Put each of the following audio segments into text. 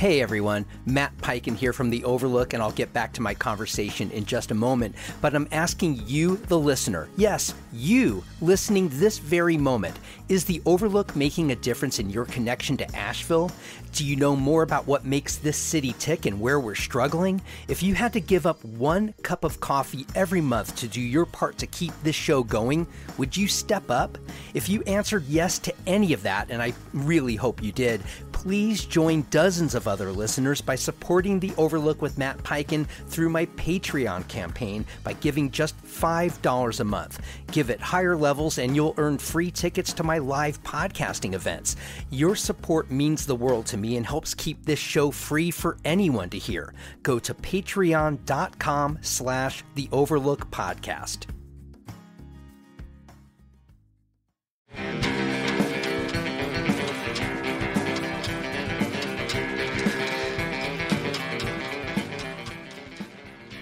Hey everyone, Matt Piken here from The Overlook, and I'll get back to my conversation in just a moment. But I'm asking you, the listener, yes, you listening this very moment, is The Overlook making a difference in your connection to Asheville? Do you know more about what makes this city tick and where we're struggling? If you had to give up 1 cup of coffee every month to do your part to keep this show going, would you step up? If you answered yes to any of that, and I really hope you did, please join dozens of other listeners by supporting The Overlook with Matt Piken through my Patreon campaign by giving just $5 a month. Give it higher levels and you'll earn free tickets to my live podcasting events. Your support means the world to me and helps keep this show free for anyone to hear. Go to patreon.com/The Overlook Podcast.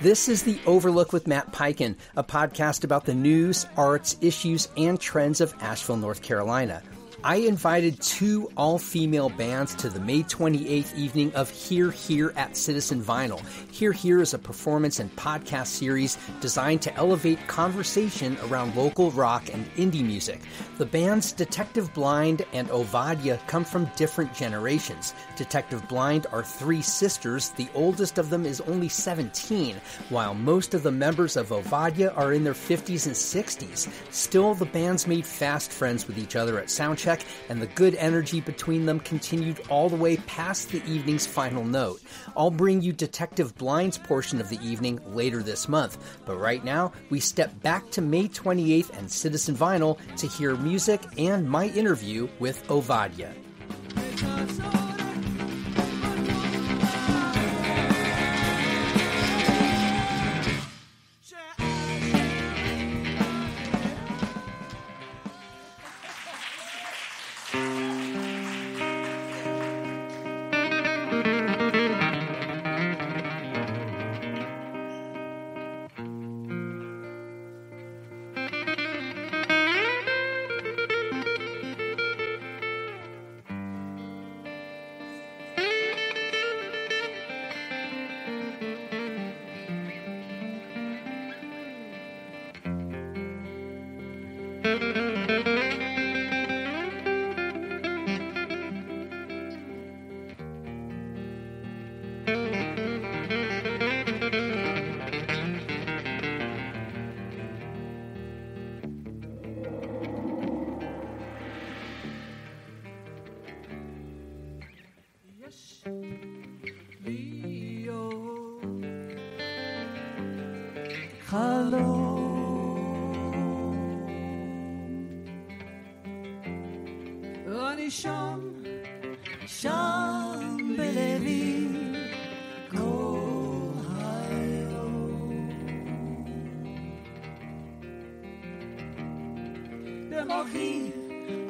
This is The Overlook with Matt Piken, a podcast about the news, arts, issues, and trends of Asheville, North Carolina. I invited 2 all-female bands to the May 28th evening of Here Here at Citizen Vinyl. Here Here is a performance and podcast series designed to elevate conversation around local rock and indie music. The bands Detective Blind and Ovadia come from different generations. Detective Blind are 3 sisters. The oldest of them is only 17, while most of the members of Ovadia are in their 50s and 60s. Still, the bands made fast friends with each other at soundcheck, and the good energy between them continued all the way past the evening's final note. I'll bring you Detective Blind's portion of the evening later this month, but right now we step back to May 28th and Citizen Vinyl to hear music and my interview with Ovadia.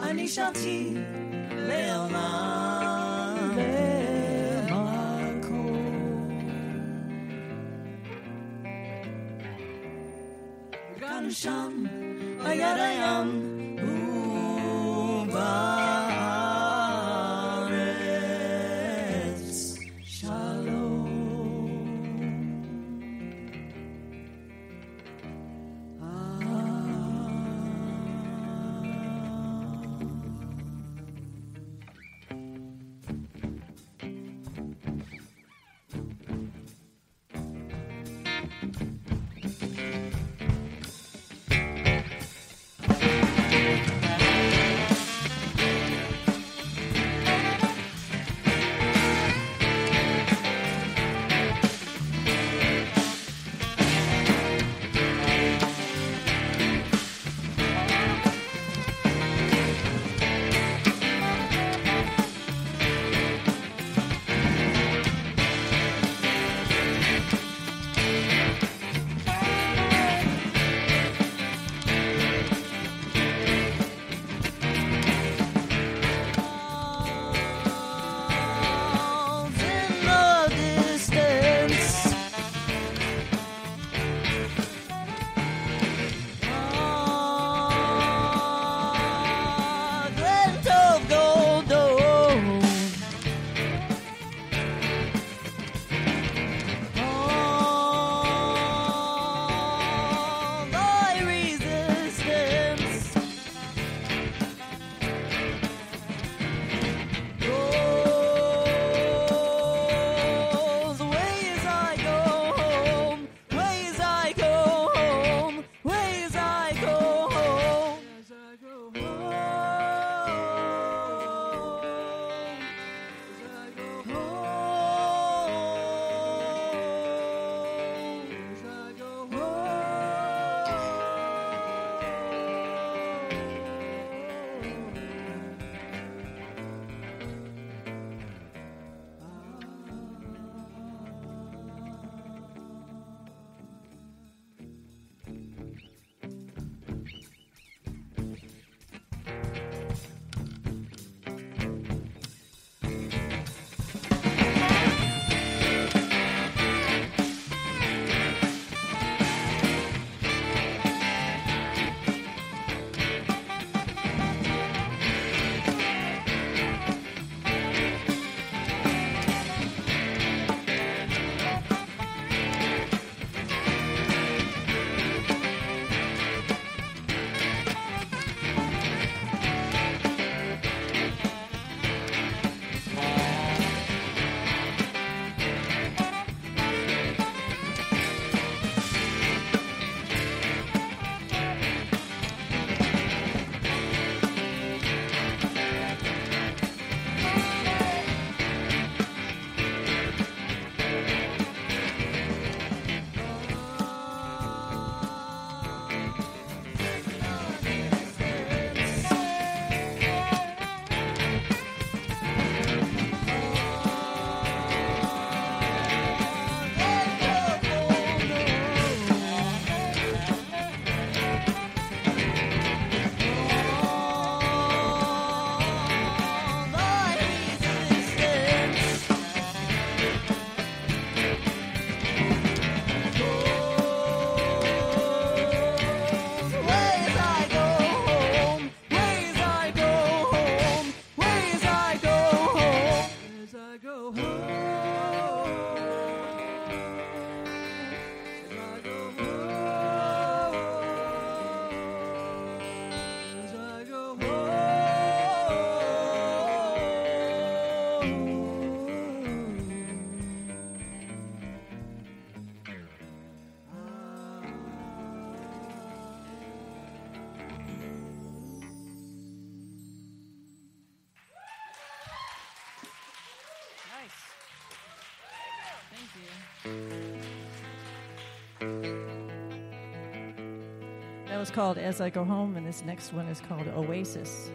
אני שרתי לעולם במקום כאן ושם היד הים ובארץ שלום That was called As I Go Home, and this next one is called Oasis.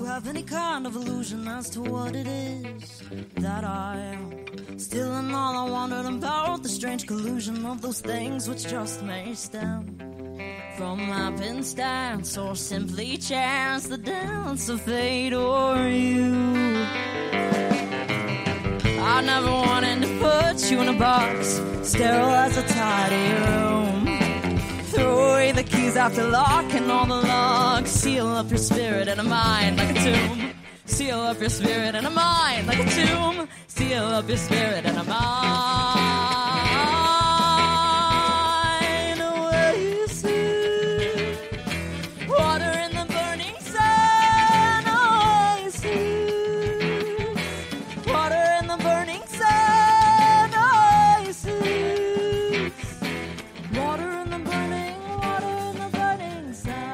Have any kind of illusion as to what it is that I am. Still in all I wondered about the strange collusion of those things which just may stem from happenstance or simply chance, the dance of fate or you. I never wanted to put you in a box, sterile as a tidy room. Throw away the keys after locking all the locks. Seal up your spirit and a mind like a tomb. Seal up your spirit and a mind like a tomb. Seal up your spirit and a mind. Oasis, water in the burning sun. Oasis, water in the burning sun. Oasis, water in the burning, water in the burning sun.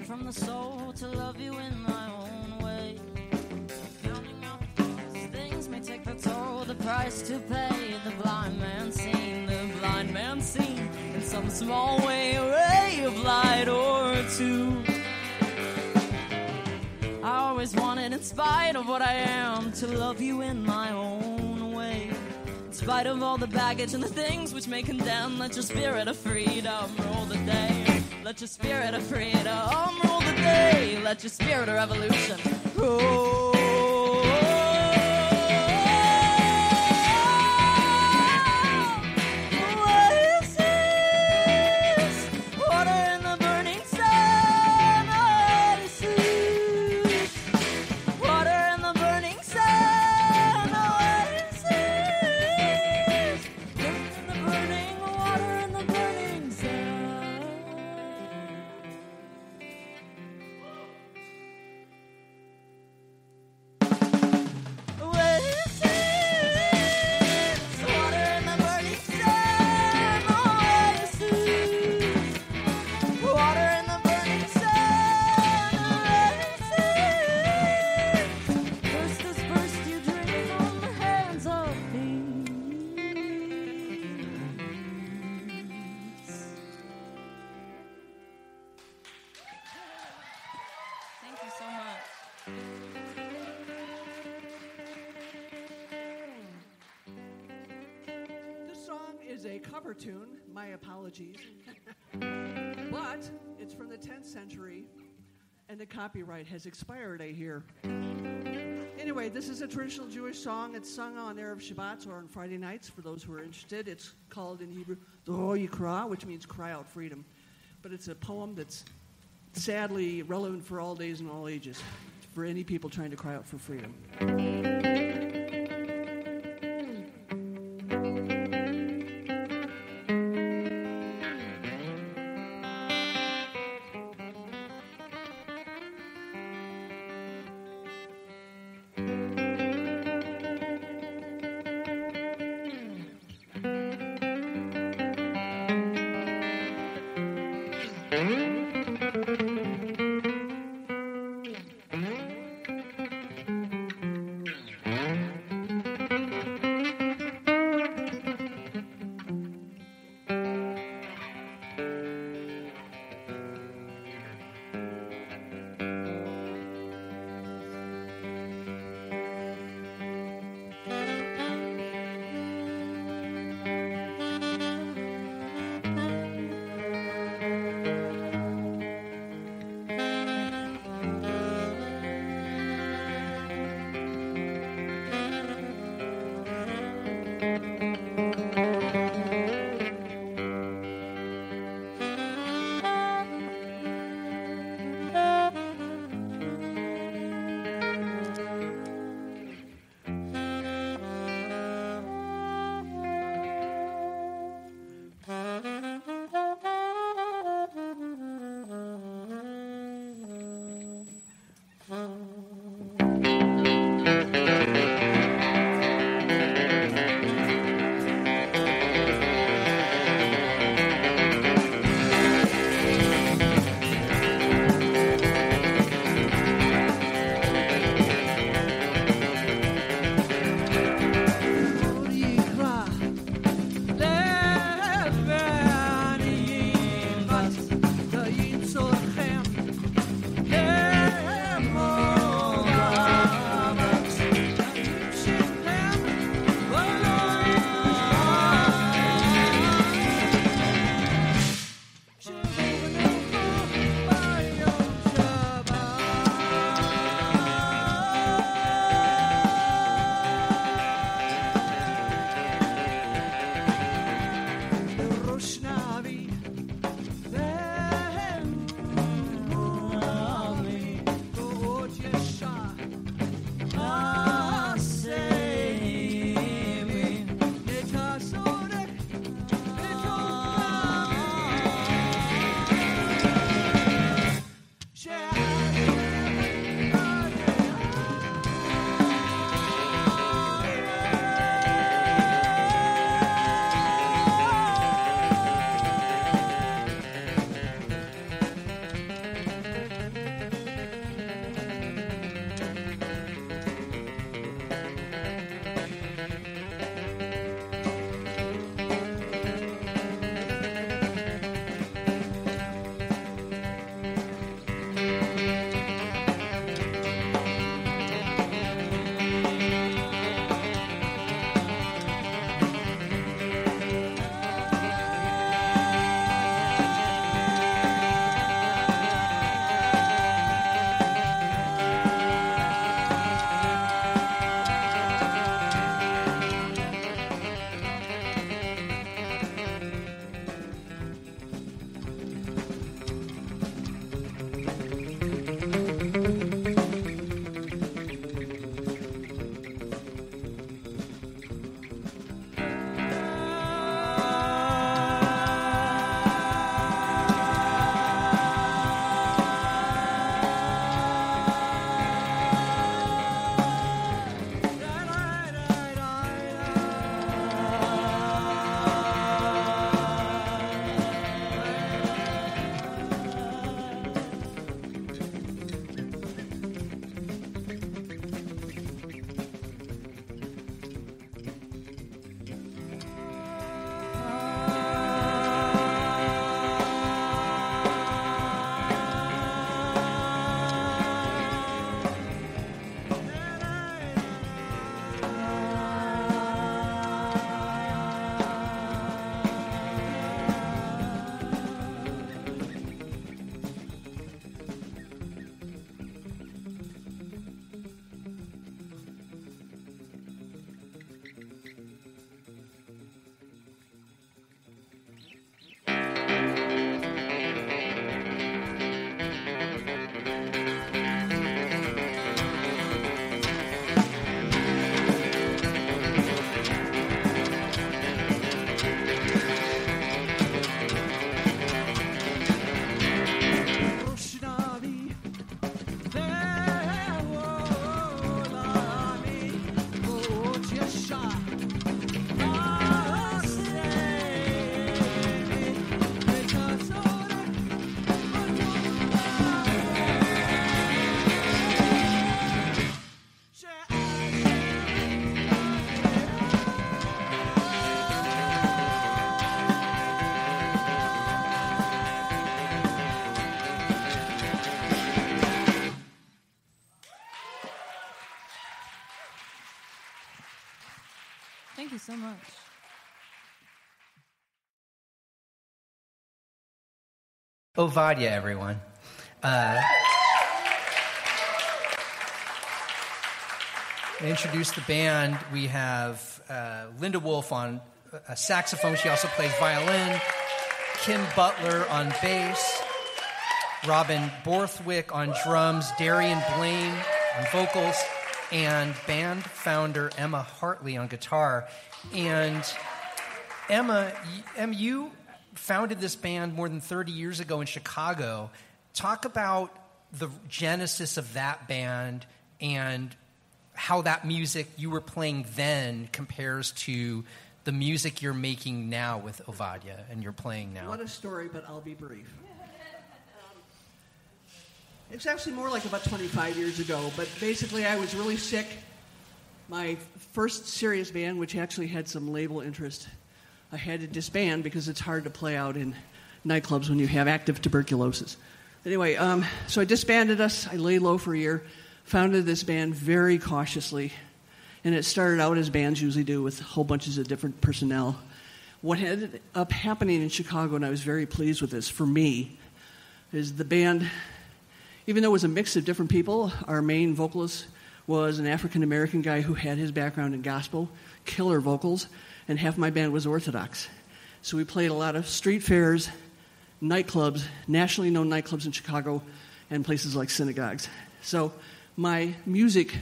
From the soul to love you in my own way. Counting up things may take the toll, the price to pay. The blind man seen, the blind man some small way, a ray of light or two. I always wanted, in spite of what I am, to love you in my own way. In spite of all the baggage and the things which may condemn, let your spirit of freedom rule the day. Let your spirit of freedom rule the day. Let your spirit of revolution rule. Is a cover tune, my apologies, but it's from the 10th century and the copyright has expired, I hear. Anyway, this is a traditional Jewish song. It's sung on Erev Shabbat or on Friday nights for those who are interested. It's called in Hebrew Ro Yikra, which means cry out freedom. But it's a poem that's sadly relevant for all days and all ages, for any people trying to cry out for freedom. much. Ovadia, everyone. To introduce the band, we have Linda Wolf on saxophone. She also plays violin. Kim Butler on bass. Robin Borthwick on drums. Darian Blaine on vocals. And band founder Emma Hartley on guitar. And Emma, you founded this band more than 30 years ago in Chicago. Talk about the genesis of that band and how that music you were playing then compares to the music you're making now with Ovadia and you're playing now. What a story, but I'll be brief. It's actually more like about 25 years ago, but basically I was really sick. My first serious band, which actually had some label interest, I had to disband because it's hard to play out in nightclubs when you have active tuberculosis. Anyway, so I disbanded us. I lay low for a year, founded this band very cautiously, and it started out as bands usually do with whole bunches of different personnel. What ended up happening in Chicago, and I was very pleased with this, for me, is the band, even though it was a mix of different people, our main vocalist was an African-American guy who had his background in gospel, killer vocals, and half my band was Orthodox. So we played a lot of street fairs, nightclubs, nationally known nightclubs in Chicago, and places like synagogues. So my music,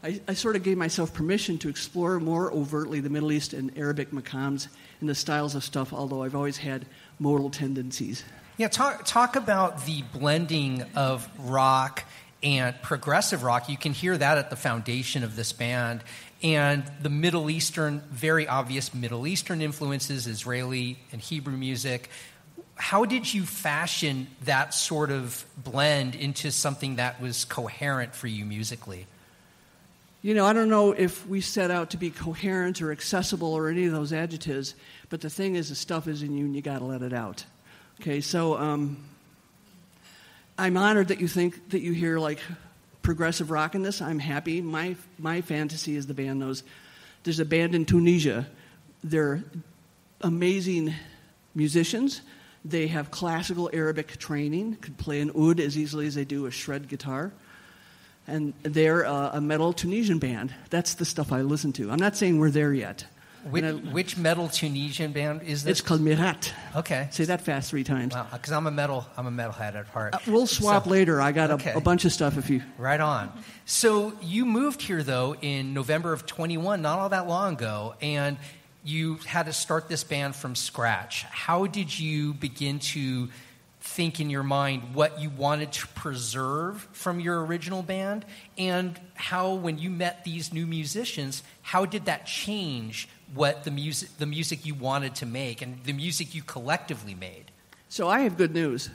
I sort of gave myself permission to explore more overtly the Middle East and Arabic maqams and the styles of stuff, although I've always had modal tendencies. Yeah, talk about the blending of rock and progressive rock. You can hear that at the foundation of this band. And the Middle Eastern, very obvious Middle Eastern influences, Israeli and Hebrew music. How did you fashion that sort of blend into something that was coherent for you musically? You know, I don't know if we set out to be coherent or accessible or any of those adjectives, but the thing is, the stuff is in you and you got to let it out. Okay, so I'm honored that you think that you hear like progressive rock in this. I'm happy. My fantasy, as the band knows, there's a band in Tunisia. They're amazing musicians. They have classical Arabic training, could play an oud as easily as they do a shred guitar. And they're a metal Tunisian band. That's the stuff I listen to. I'm not saying we're there yet. Which metal Tunisian band is this? It's called Mirat. Okay. Say that fast 3 times. Wow, because I'm a metalhead at heart. We'll swap later. I got a bunch of stuff if you... Right on. So you moved here, though, in November of 21, not all that long ago, and you had to start this band from scratch. How did you begin to think in your mind what you wanted to preserve from your original band, and how, when you met these new musicians, how did that change what the music you wanted to make and the music you collectively made? So I have good news.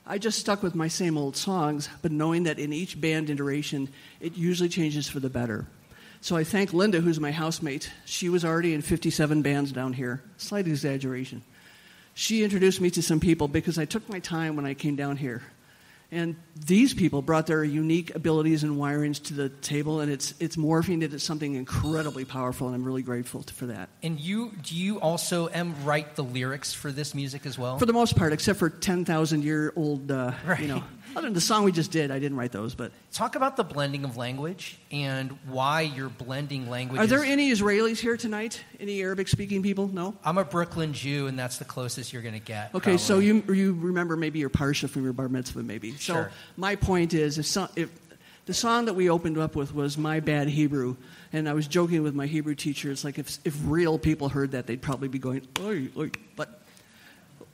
I just stuck with my same old songs, but knowing that in each band iteration, it usually changes for the better. So I thank Linda, who's my housemate. She was already in 57 bands down here. Slight exaggeration. She introduced me to some people because I took my time when I came down here. And these people brought their unique abilities and wirings to the table, and it's morphing into something incredibly powerful, and I'm really grateful for that. And do you also write the lyrics for this music as well? For the most part, except for 10,000-year-old, right. Other than the song we just did, I didn't write those. But talk about the blending of language and why you're blending languages. Are there any Israelis here tonight? Any Arabic-speaking people? No? I'm a Brooklyn Jew, and that's the closest you're going to get. Okay, probably. so you remember maybe your parsha from your bar mitzvah, maybe. Sure. So my point is, if the song that we opened up with was My Bad Hebrew, and I was joking with my Hebrew teacher, it's like if real people heard that, they'd probably be going, oy, oy. But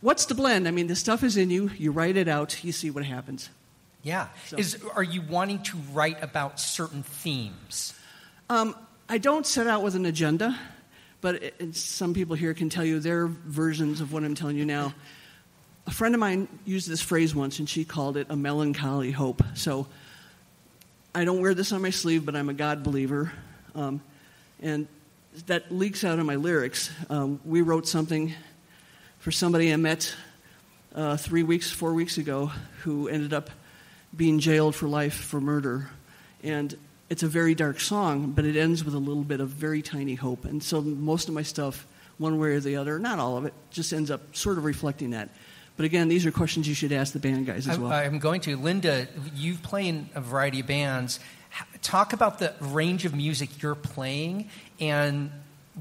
what's the blend? I mean, the stuff is in you. You write it out. You see what happens. Yeah. So. Are you wanting to write about certain themes? I don't set out with an agenda, but some people here can tell you their versions of what I'm telling you now. A friend of mine used this phrase once, and she called it a melancholy hope. So I don't wear this on my sleeve, but I'm a God believer. And that leaks out in my lyrics. We wrote something for somebody I met 4 weeks ago who ended up being jailed for life for murder. And it's a very dark song, but it ends with a little bit of very tiny hope. And so most of my stuff, one way or the other, not all of it, just ends up sort of reflecting that. But again, these are questions you should ask the band guys as well. I'm going to. Linda, you play in a variety of bands. Talk about the range of music you're playing and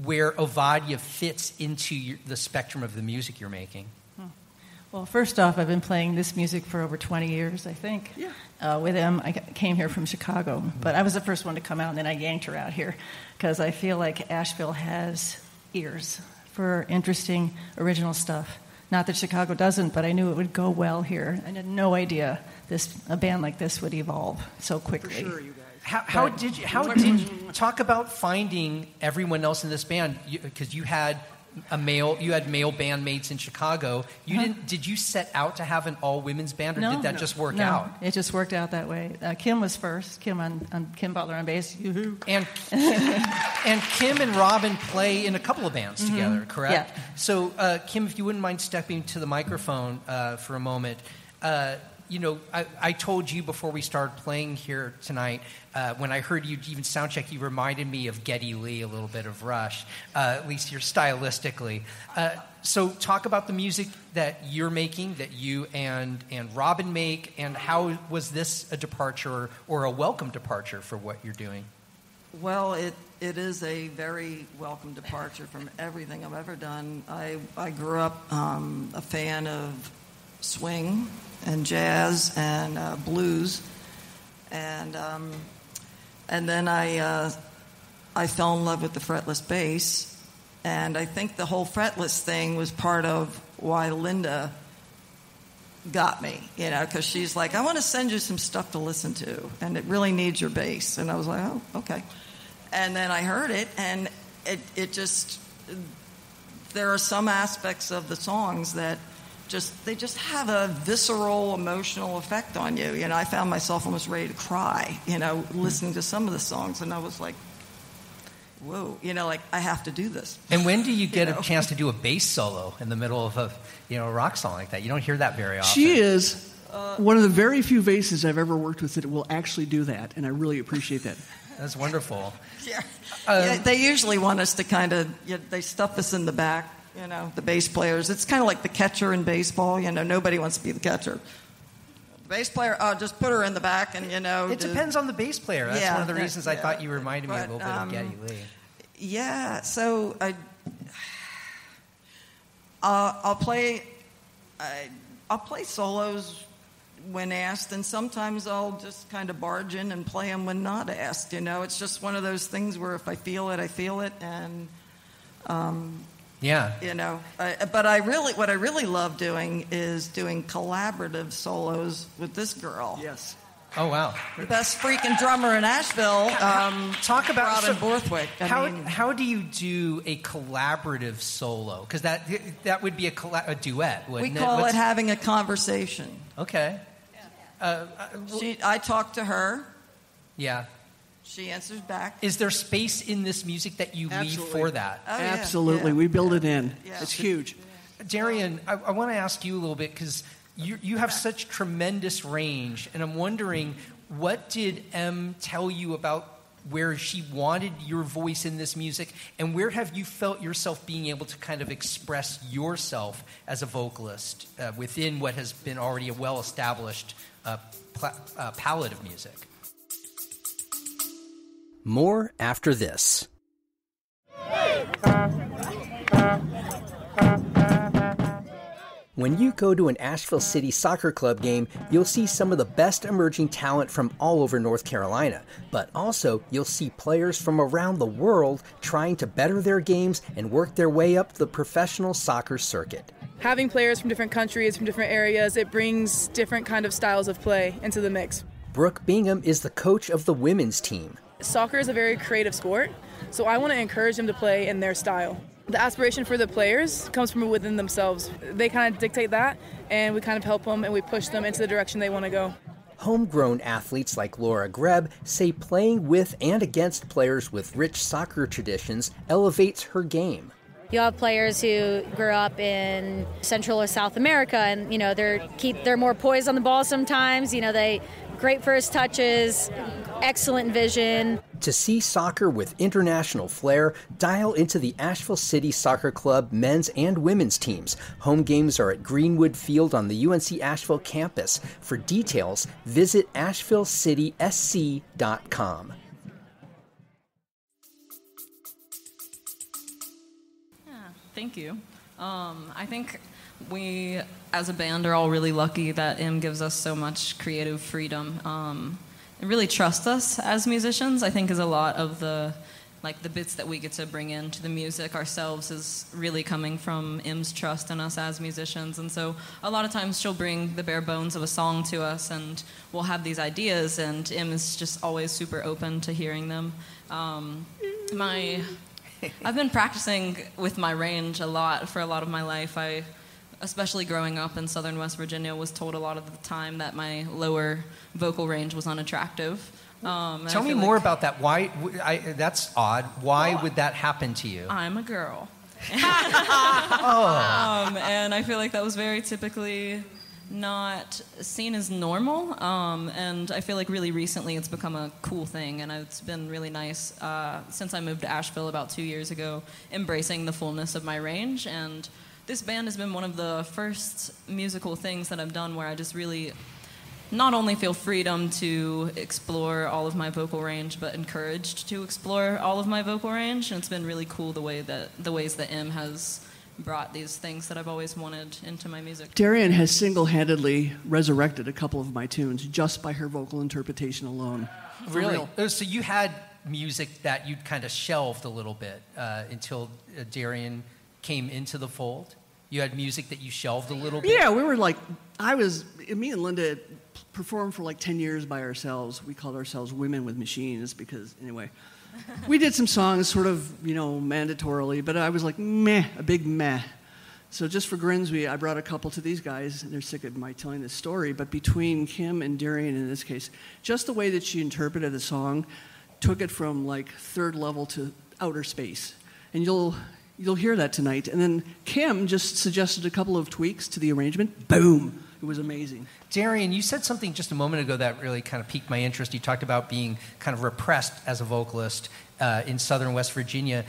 where Ovadia fits into the spectrum of the music you're making. Well, first off, I've been playing this music for over 20 years, I think. Yeah. With him, I came here from Chicago, but I was the first one to come out, and then I yanked her out here because I feel like Asheville has ears for interesting, original stuff. Not that Chicago doesn't, but I knew it would go well here. I had no idea a band like this would evolve so quickly. For sure, you guys. How did you talk about finding everyone else in this band? Because you had male bandmates in Chicago. Did you set out to have an all women's band, or did that just work out? It just worked out that way. Kim was first. Kim Butler on bass. Yoo-hoo. And Kim and Robin play in a couple of bands together, correct? Yeah. So Kim, if you wouldn't mind stepping to the microphone for a moment. I told you before we started playing here tonight, when I heard you even soundcheck, you reminded me of Geddy Lee, a little bit of Rush, at least you're stylistically. So talk about the music that you're making, that you and Robin make, and how was this a departure or a welcome departure for what you're doing? Well, it is a very welcome departure from everything I've ever done. I grew up a fan of swing and jazz and blues, and then I fell in love with the fretless bass, and I think the whole fretless thing was part of why Linda got me, because she's like, I want to send you some stuff to listen to, and it really needs your bass. And I was like, oh, okay. And then I heard it, and it just, there are some aspects of the songs that they just have a visceral, emotional effect on you. I found myself almost ready to cry, listening to some of the songs, and I was like, whoa, I have to do this. And when do you get a chance to do a bass solo in the middle of a rock song like that? You don't hear that very often. She is one of the very few basses I've ever worked with that will actually do that, and I really appreciate that. That's wonderful. Yeah. They usually want us to kind of, they stuff us in the back, the bass players. It's kind of like the catcher in baseball. Nobody wants to be the catcher. The bass player, just put her in the back and, It depends on the bass player. That's one of the reasons I thought you reminded me a little bit of Geddy Lee. Yeah, so I'll play solos when asked, and sometimes I'll just kind of barge in and play them when not asked. It's just one of those things where if I feel it, I feel it, and yeah. But what I really love doing is doing collaborative solos with this girl. Yes. Oh, wow. The best freaking drummer in Asheville. Talk about Robin Borthwick. How do you do a collaborative solo? Because that would be a duet, wouldn't it? We call it having a conversation. Okay. I talk to her. Yeah. She answers back. Is there space in this music that you leave for that? Oh, yeah. Absolutely. Yeah. We build it in. Yeah. It's huge. Darian, I want to ask you a little bit, because you have such tremendous range, and I'm wondering, what did Em tell you about where she wanted your voice in this music, and where have you felt yourself being able to kind of express yourself as a vocalist within what has been already a well-established palette of music? More after this. When you go to an Asheville City Soccer Club game, you'll see some of the best emerging talent from all over North Carolina, but also you'll see players from around the world trying to better their games and work their way up the professional soccer circuit. Having players from different countries, from different areas, it brings different kind of styles of play into the mix. Brooke Bingham is the coach of the women's team. Soccer is a very creative sport, so I want to encourage them to play in their style. The aspiration for the players comes from within themselves. They kind of dictate that, and we kind of help them, and we push them into the direction they want to go. Homegrown athletes like Laura Greb say playing with and against players with rich soccer traditions elevates her game. You have players who grew up in Central or South America, and they're more poised on the ball sometimes. They great first touches, excellent vision. To see soccer with international flair, dial into the Asheville City Soccer Club men's and women's teams. Home games are at Greenwood Field on the UNC Asheville campus. For details, visit AshevilleCitySC.com. Thank you. I think we, as a band, are all really lucky that M gives us so much creative freedom. And really trust us as musicians. I think is a lot of the bits that we get to bring into the music ourselves is really coming from M's trust in us as musicians. And so a lot of times she'll bring the bare bones of a song to us, and we'll have these ideas, and M is just always super open to hearing them. I've been practicing with my range a lot for a lot of my life. I, especially growing up in southern West Virginia, was told a lot of the time that my lower vocal range was ununattractive. Tell me more about that. Why? That's odd. Why would that happen to you? I'm a girl. And I feel like that was very typically not seen as normal, and I feel like really recently it's become a cool thing, and it's been really nice since I moved to Asheville about 2 years ago, embracing the fullness of my range. And this band has been one of the first musical things that I've done where I just really not only feel freedom to explore all of my vocal range, but encouraged to explore all of my vocal range. And it's been really cool the ways that M has brought these things that I've always wanted into my music. Darian has single-handedly resurrected a couple of my tunes just by her vocal interpretation alone. Really? Oh, so you had music that you'd kind of shelved a little bit until Darian came into the fold? You had music that you shelved a little bit? Yeah, we were me and Linda performed for like 10 years by ourselves. We called ourselves Women with Machines because, anyway, we did some songs sort of, mandatorily, but I was like, meh, a big meh. So just for grins, I brought a couple to these guys, and they're sick of my telling this story, but between Kim and Darian in this case, just the way that she interpreted the song took it from like third level to outer space. And you'll hear that tonight. And then Kim just suggested a couple of tweaks to the arrangement. Boom! It was amazing. Darian, you said something just a moment ago that really kind of piqued my interest. You talked about being kind of repressed as a vocalist in southern West Virginia.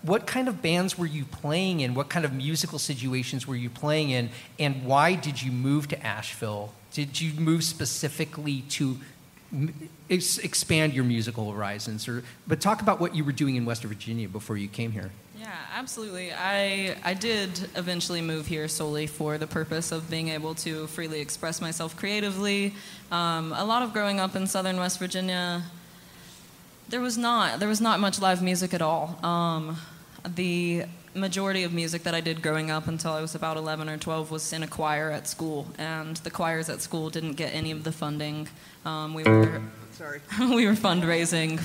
What kind of bands were you playing in? What kind of musical situations were you playing in? And why did you move to Asheville? Did you move specifically to expand your musical horizons? But talk about what you were doing in West Virginia before you came here. Yeah, absolutely. I did eventually move here solely for the purpose of being able to freely express myself creatively. A lot of growing up in southern West Virginia, there was not much live music at all. The majority of music that I did growing up until I was about 11 or 12 was in a choir at school, and the choirs at school didn't get any of the funding. We were fundraising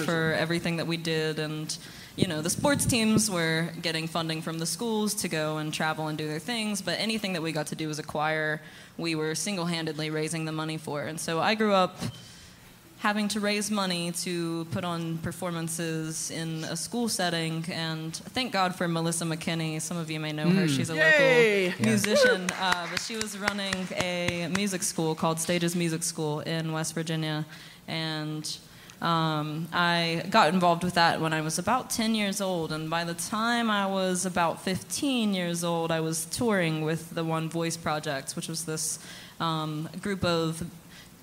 for everything that we did, and the sports teams were getting funding from the schools to go and travel and do their things, but anything that we got to do as a choir, we were single-handedly raising the money for. And so I grew up having to raise money to put on performances in a school setting, and thank God for Melissa McKinney. Some of you may know her. She's a local musician, but she was running a music school called Stages Music School in West Virginia, and I got involved with that when I was about 10 years old, and by the time I was about 15 years old, I was touring with the One Voice Project, which was this group of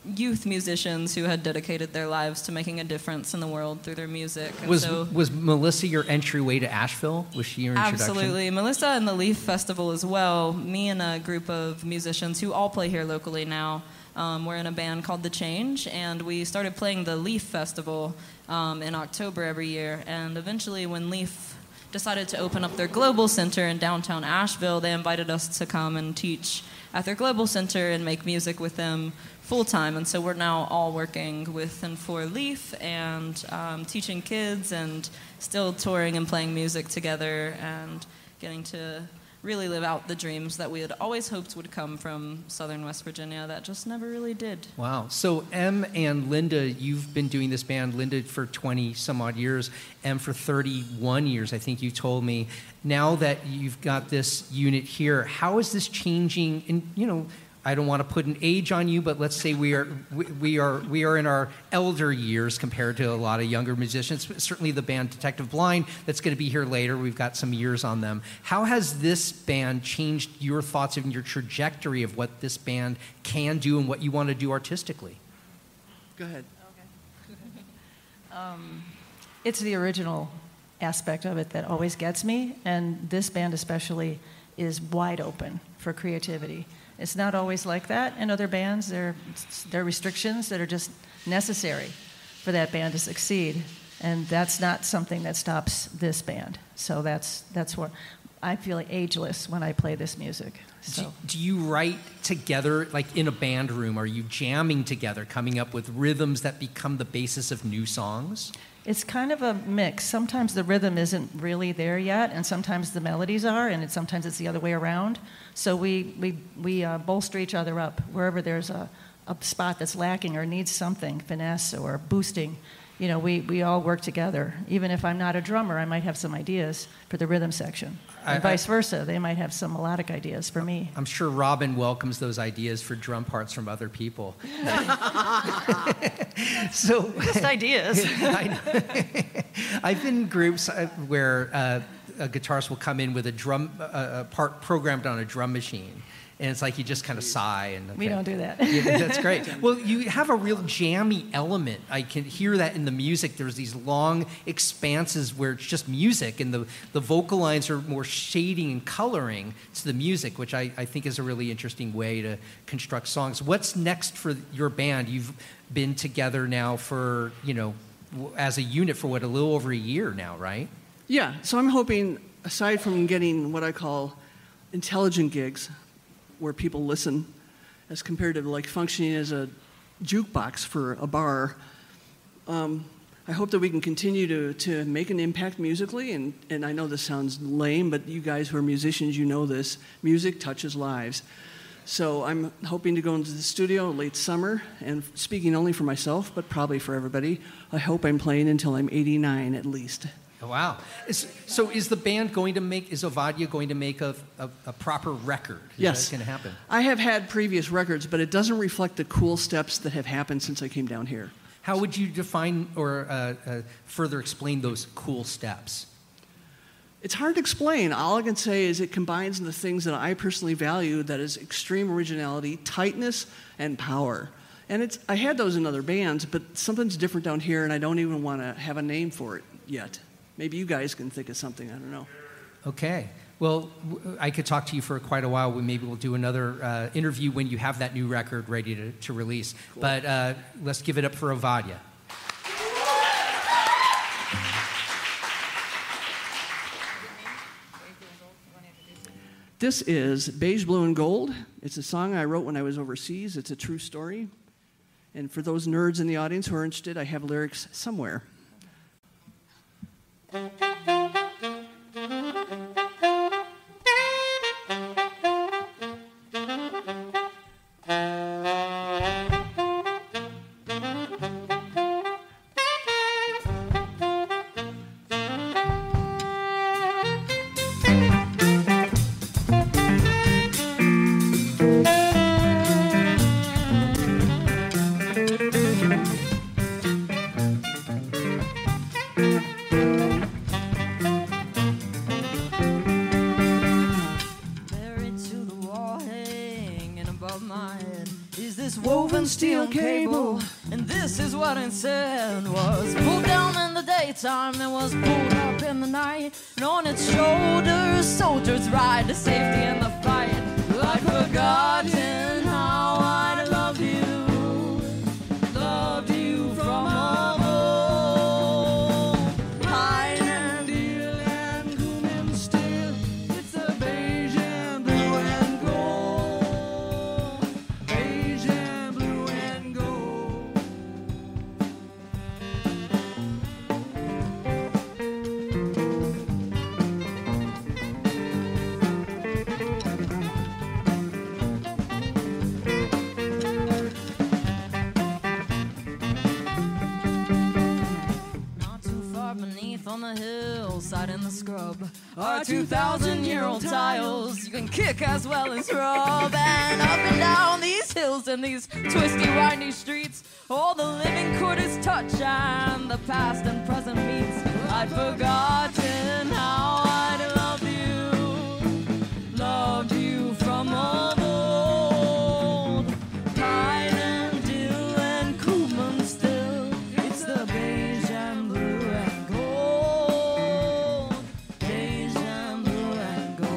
youth musicians who had dedicated their lives to making a difference in the world through their music. And was Melissa your entryway to Asheville? Was she your introduction? Absolutely. Melissa and the Leaf Festival as well. Me and a group of musicians who all play here locally now. We're in a band called The Change, and we started playing the Leaf Festival in October every year. And eventually, when Leaf decided to open up their global center in downtown Asheville, they invited us to come and teach at their global center and make music with them full-time. And so we're now all working with and for Leaf and teaching kids and still touring and playing music together and getting to really live out the dreams that we had always hoped would come from southern West Virginia that just never really did. Wow. So Em and Linda, you've been doing this band, Linda for 20 some odd years, Em for 31 years, I think you told me. Now that you've got this unit here, how is this changing? And, I don't want to put an age on you, but let's say we are in our elder years compared to a lot of younger musicians. Certainly the band Detective Blind, that's going to be here later. We've got some years on them. How has this band changed your thoughts and your trajectory of what this band can do and what you want to do artistically? Go ahead. Okay. It's the original aspect of it that always gets me, and this band especially is wide open for creativity. It's not always like that in other bands. There are restrictions that are just necessary for that band to succeed, and that's not something that stops this band. So that's what I feel ageless when I play this music. So. Do you write together, like in a band room? Are you jamming together, coming up with rhythms that become the basis of new songs? It's kind of a mix. Sometimes the rhythm isn't really there yet, and sometimes the melodies are, and sometimes it's the other way around. So we bolster each other up wherever there's a spot that's lacking or needs something, finesse or boosting. You know, we all work together. Even if I'm not a drummer, I might have some ideas for the rhythm section. And vice versa. They might have some melodic ideas for me. I'm sure Robin welcomes those ideas for drum parts from other people. So just ideas. I've been in groups where a guitarist will come in with a drum part programmed on a drum machine. And it's like you just kind of sigh. And okay. We don't do that. Yeah, that's great. Well, you have a real jammy element. I can hear that in the music. There's these long expanses where it's just music, and the vocal lines are more shading and coloring to the music, which I think is a really interesting way to construct songs. What's next for your band? You've been together now for, as a unit for a little over a year now, right? Yeah, so I'm hoping, aside from getting what I call intelligent gigs, where people listen, as compared to like functioning as a jukebox for a bar. I hope that we can continue to make an impact musically, and I know this sounds lame, but you guys who are musicians, you know this. Music touches lives. So I'm hoping to go into the studio late summer, and speaking only for myself, but probably for everybody, I hope I'm playing until I'm 89 at least. Wow. So is the band is Ovadia going to make a proper record? Yes. Is that going to happen? I have had previous records, but it doesn't reflect the cool steps that have happened since I came down here. How would you define or further explain those cool steps? It's hard to explain. All I can say is it combines the things that I personally value, that is extreme originality, tightness, and power. And I had those in other bands, but something's different down here, and I don't even want to have a name for it yet. Maybe you guys can think of something. I don't know. Okay. Well, I could talk to you for quite a while. Maybe we'll do another interview when you have that new record ready to release. Cool. But let's give it up for Ovadia. This is Beige, Blue, and Gold. It's a song I wrote when I was overseas. It's a true story. And for those nerds in the audience who are interested, I have lyrics somewhere. Steel cable, and this is what it said. Was pulled down in the daytime and was pulled up in the night, and on its shoulders soldiers ride to safety in the fight. I'd forgotten how I loved you from of old. High and deal and gloom and still, it's the beige and blue and gold. Beige and blue and gold. in the scrub are 2,000-year-old tiles. You can kick as well as rub. And up and down these hills and these twisty, windy streets, all the living quarters touch and the past and present meets. I'd forgotten how I'd loved you from of old. Pine and dill and cumin still, it's the beige and blue and gold. Beige and blue and gold.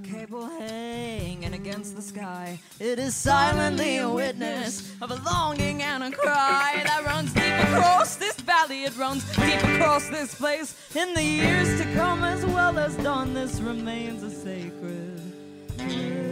Cable hanging against the sky. It is silently a witness of a longing and a cry that runs deep across this valley. It runs deep across this place. In the years to come as well as dawn, this remains a sacred place.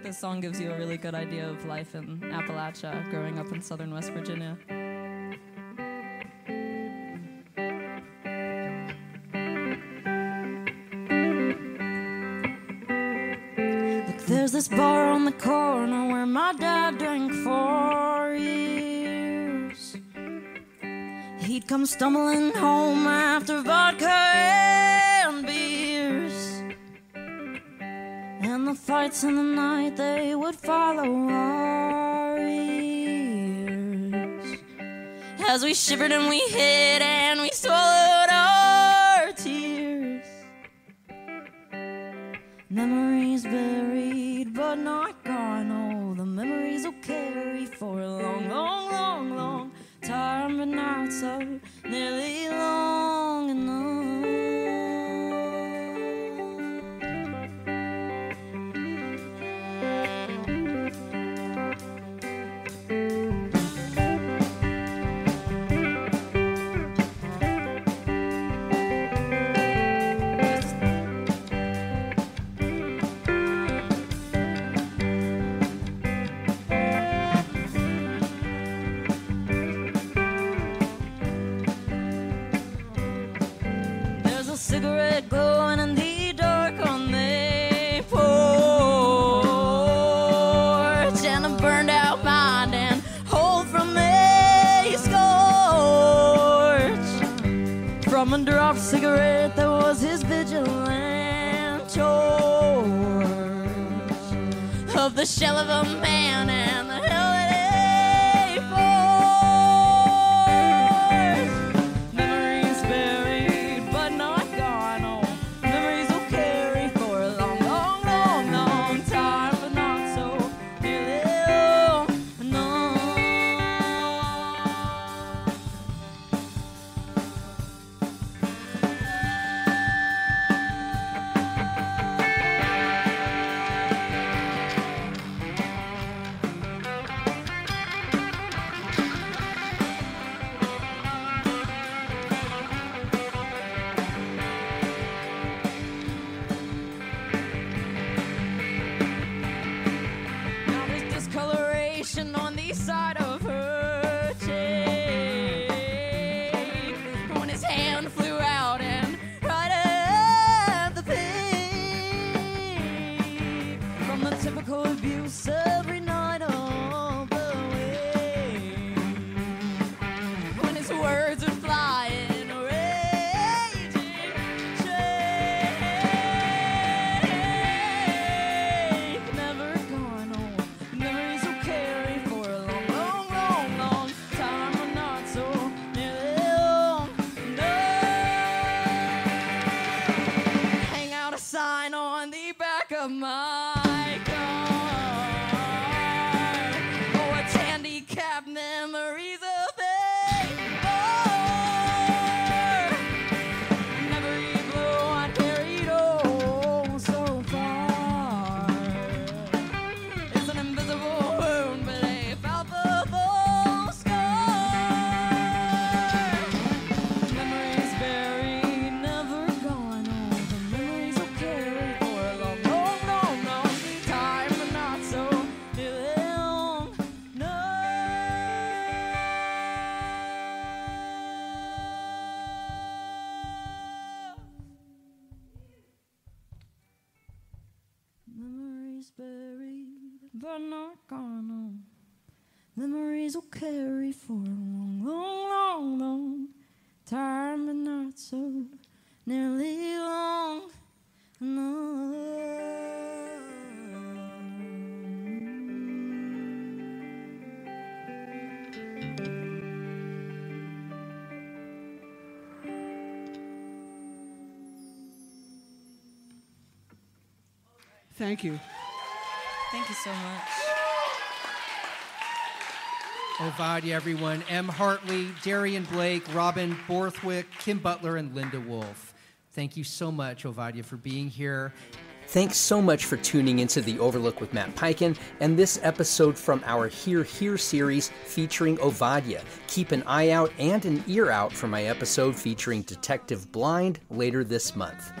This song gives you a really good idea of life in Appalachia, growing up in southern West Virginia. Look, there's this bar on the corner where my dad drank for years. He'd come stumbling home after vodka and beers. fights in the night, they would follow our ears. As we shivered and we hid and we swallowed our tears. Memories buried but not gone. Oh, the memories will carry for a long, long, long, long time, but not so nearly long enough. Cigarette glowing in the dark on the porch, and a burned out mind and hold from a scorch. From a dropped cigarette that was his vigilant torch, of the shell of a man and the hell it on the side of her cheek when his hand flew out and right at the peak from the typical abuse every night of the week when his words would fly in a raging shake. Never gone home, memories will carry for a long, long, long, long time, but not so nearly long enough. Hang out a sign on the back of my car. Oh, it's handicapped memories of a bar. Never even I carried oh so far. It's an invisible wound, but a palpable scar. Memories buried, never gone. Oh, the memories will carry for a long, long, long, long time, but not so nearly long. No. Memories buried, but not gone. Oh, memories will carry for a long, long, long, long time, but not so nearly long Thank you. Thank you so much. Ovadia, everyone. M. Hartley, Darian Blake, Robin Borthwick, Kim Butler, and Linda Wolf. Thank you so much, Ovadia, for being here. Thanks so much for tuning into The Overlook with Matt Peiken and this episode from our Here Here series featuring Ovadia. Keep an eye out and an ear out for my episode featuring Detective Blind later this month.